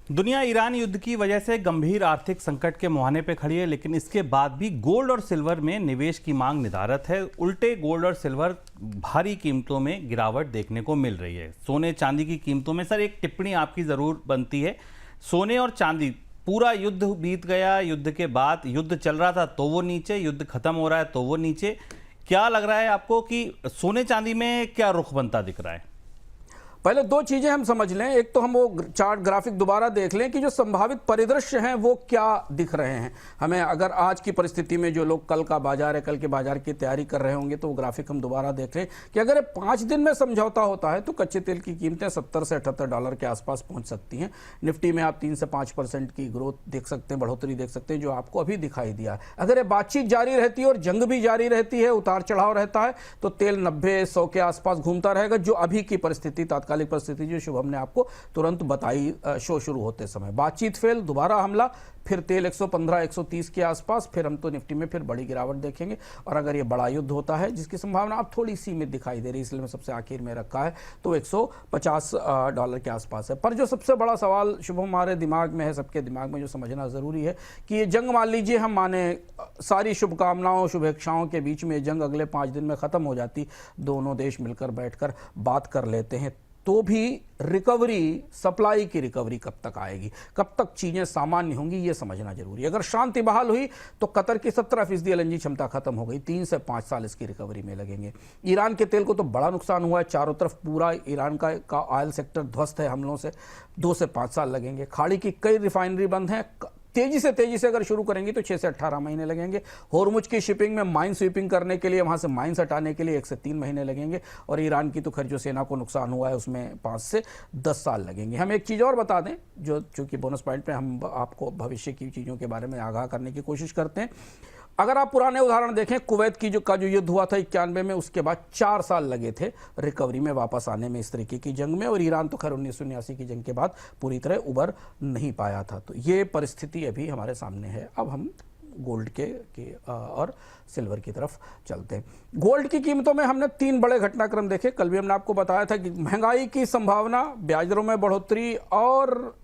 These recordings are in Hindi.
दुनिया ईरान युद्ध की वजह से गंभीर आर्थिक संकट के मुहाने पे खड़ी है, लेकिन इसके बाद भी गोल्ड और सिल्वर में निवेश की मांग निधारत है। उल्टे गोल्ड और सिल्वर भारी कीमतों में गिरावट देखने को मिल रही है। सोने चांदी की कीमतों में सर एक टिप्पणी आपकी जरूर बनती है। सोने और चांदी, पूरा युद्ध बीत गया, युद्ध के बाद युद्ध चल रहा था तो वो नीचे, युद्ध खत्म हो रहा है तो वो नीचे। क्या लग रहा है आपको कि सोने चांदी में क्या रुख बनता दिख रहा है? पहले दो चीजें हम समझ लें। एक तो हम वो चार्ट ग्राफिक दोबारा देख लें कि जो संभावित परिदृश्य हैं वो क्या दिख रहे हैं हमें। अगर आज की परिस्थिति में जो लोग कल का बाजार है, कल के बाजार की तैयारी कर रहे होंगे, तो वो ग्राफिक हम दोबारा देख लें कि अगर 5 दिन में समझौता होता है तो कच्चे तेल की कीमतें $70 से $78 के आसपास पहुंच सकती हैं। निफ्टी में आप 3 से 5% की ग्रोथ देख सकते हैं, बढ़ोतरी देख सकते हैं, जो आपको अभी दिखाई दिया है। अगर ये बातचीत जारी रहती है और जंग भी जारी रहती है, उतार चढ़ाव रहता है, तो तेल 90-100 के आसपास घूमता रहेगा, जो अभी की परिस्थिति, तात्कालिक परिस्थिति जो शुभम ने आपको तुरंत बताई शो शुरू होते समय। बातचीत फेल, दोबारा हमला, फिर तेल 115-130 के आसपास, फिर हम तो निफ्टी में फिर बड़ी गिरावट देखेंगे। और अगर ये बड़ा युद्ध होता है, जिसकी संभावना अब थोड़ी सीमित दिखाई दे रही है, इसलिए मैं सबसे आखिर में रखा है, तो $150 के आसपास है। पर जो सबसे बड़ा सवाल शुभम हमारे दिमाग में है, सबके दिमाग में जो समझना जरूरी है कि ये जंग, मान लीजिए हम माने सारी शुभकामनाओं शुभेच्छाओं के बीच में जंग अगले 5 दिन में खत्म हो जाती, दोनों देश मिलकर बैठकर बात कर लेते हैं, तो भी रिकवरी, सप्लाई की रिकवरी कब तक आएगी, कब तक चीजें सामान्य होंगी, ये समझना जरूरी है। अगर शांति बहाल हुई तो कतर की 17% LNG क्षमता खत्म हो गई, 3 से 5 साल इसकी रिकवरी में लगेंगे। ईरान के तेल को तो बड़ा नुकसान हुआ है, चारों तरफ पूरा ईरान का ऑयल सेक्टर ध्वस्त है हमलों से, 2 से 5 साल लगेंगे। खाड़ी की कई रिफाइनरी बंद हैं, तेजी से अगर शुरू करेंगे तो 6 से 18 महीने लगेंगे। होर्मुज की शिपिंग में माइन स्वीपिंग करने के लिए, वहां से माइन्स हटाने के लिए 1 से 3 महीने लगेंगे। और ईरान की तो खैर जो सेना को नुकसान हुआ है उसमें 5 से 10 साल लगेंगे। हम एक चीज़ और बता दें, जो चूंकि बोनस पॉइंट पे हम आपको भविष्य की चीज़ों के बारे में आगाह करने की कोशिश करते हैं। अगर आप पुराने उदाहरण देखें, कुवैत की जो युद्ध हुआ था 91 में, उसके बाद 4 साल लगे थे रिकवरी में वापस आने में इस तरीके की जंग में। और ईरान तो खैर 1979 की जंग के बाद पूरी तरह उबर नहीं पाया था। तो ये परिस्थिति अभी हमारे सामने है। अब हम गोल्ड के और सिल्वर की तरफ चलते हैं। गोल्ड की कीमतों में हमने 3 बड़े घटनाक्रम देखे। कल भी हमने आपको बताया था कि महंगाई की संभावना, ब्याज दरों में बढ़ोतरी और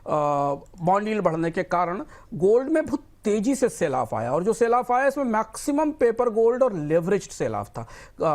बॉन्ड यील्ड बढ़ने के कारण गोल्ड में बहुत तेजी से सेल ऑफ आया। और जो सेल ऑफ आया इसमें मैक्सिमम पेपर गोल्ड और लेवरेज्ड सेल ऑफ था।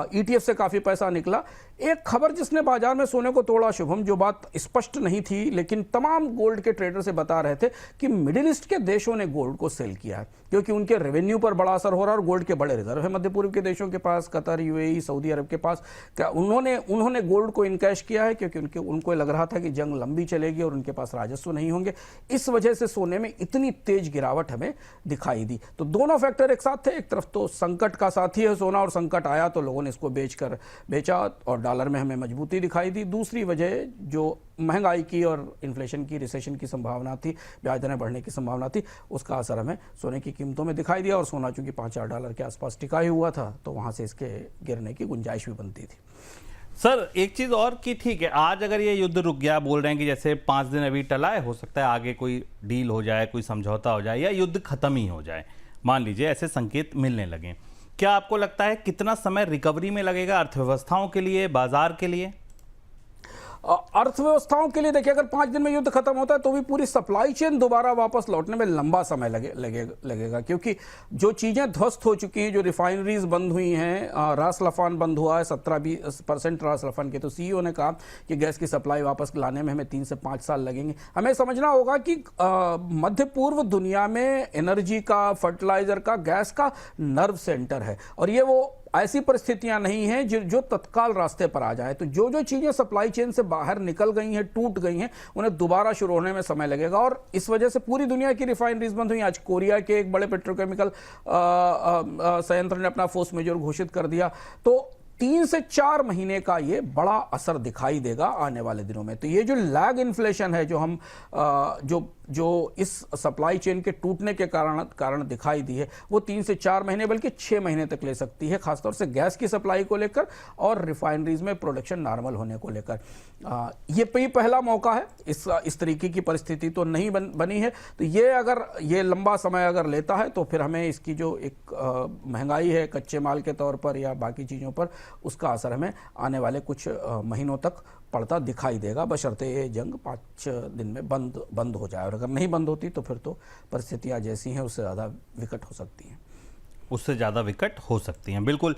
ETF से काफी पैसा निकला। एक खबर जिसने बाजार में सोने को तोड़ा शुभम, जो बात स्पष्ट नहीं थी लेकिन तमाम गोल्ड के ट्रेडर से बता रहे थे कि मिडिल ईस्ट के देशों ने गोल्ड को सेल किया है, क्योंकि उनके रेवेन्यू पर बड़ा असर हो रहा है और गोल्ड के बड़े रिजर्व है मध्य पूर्व के देशों के पास, कतर, UAE, सऊदी अरब के पास। क्या उन्होंने गोल्ड को इनकैश किया है, क्योंकि उनको लग रहा था कि जंग लंबी चलेगी और उनके पास राजस्व नहीं होंगे। इस वजह से सोने में इतनी तेज गिरावट हमें दिखाई दी। तो दोनों फैक्टर एक साथ थे। एक तरफ तो संकट का साथी है सोना, और संकट आया तो लोगों ने इसको बेचा और डॉलर में हमें मजबूती दिखाई दी। दूसरी वजह जो महंगाई की और इन्फ्लेशन की, रिसेशन की संभावना थी, ब्याज दरें बढ़ने की संभावना थी, उसका असर हमें सोने की कीमतों में दिखाई दिया। और सोना चूंकि $5-4 के आसपास टिका ही हुआ था, तो वहां से इसके गिरने की गुंजाइश भी बनती थी। सर एक चीज और कि ठीक है, आज अगर ये युद्ध रुक गया, बोल रहे हैं कि जैसे 5 दिन अभी टला है, हो सकता है आगे कोई डील हो जाए, कोई समझौता हो जाए, या युद्ध खत्म ही हो जाए, मान लीजिए ऐसे संकेत मिलने लगे। क्या आपको लगता है कितना समय रिकवरी में लगेगा अर्थव्यवस्थाओं के लिए, बाजार के लिए? अर्थव्यवस्थाओं के लिए देखिए, अगर 5 दिन में युद्ध खत्म होता है तो भी पूरी सप्लाई चेन दोबारा वापस लौटने में लंबा समय लगेगा, क्योंकि जो चीजें ध्वस्त हो चुकी हैं, जो रिफाइनरीज बंद हुई हैं, रास लफान बंद हुआ है 17-20% रास लफान के, तो CEO ने कहा कि गैस की सप्लाई वापस लाने में हमें 3 से 5 साल लगेंगे। हमें समझना होगा कि मध्य पूर्व दुनिया में एनर्जी का, फर्टिलाइजर का, गैस का नर्व सेंटर है, और ये वो ऐसी परिस्थितियां नहीं हैं जो तत्काल रास्ते पर आ जाए। तो जो चीजें सप्लाई चेन से बाहर निकल गई हैं, टूट गई हैं, उन्हें दोबारा शुरू होने में समय लगेगा। और इस वजह से पूरी दुनिया की रिफाइनरीज बंद हुई। आज कोरिया के एक बड़े पेट्रोकेमिकल संयंत्र ने अपना फोर्स मेजर घोषित कर दिया। तो 3 से 4 महीने का ये बड़ा असर दिखाई देगा आने वाले दिनों में। तो ये जो लैग इन्फ्लेशन है, जो हम जो इस सप्लाई चेन के टूटने के कारण दिखाई दी है, वो 3 से 4 महीने बल्कि 6 महीने तक ले सकती है, खासतौर से गैस की सप्लाई को लेकर और रिफाइनरीज में प्रोडक्शन नॉर्मल होने को लेकर। ये पहला मौका है। इस तरीके की परिस्थिति तो नहीं बनी है। तो ये लंबा समय अगर लेता है तो फिर हमें इसकी जो एक महंगाई है कच्चे माल के तौर पर या बाकी चीज़ों पर, उसका असर हमें आने वाले कुछ महीनों तक पड़ता दिखाई देगा, बशर्ते ये जंग 5 दिन में बंद हो जाए। और अगर नहीं बंद होती तो फिर तो परिस्थितियां जैसी हैं उससे ज़्यादा विकट हो सकती हैं। उससे ज़्यादा विकट हो सकती हैं, बिल्कुल।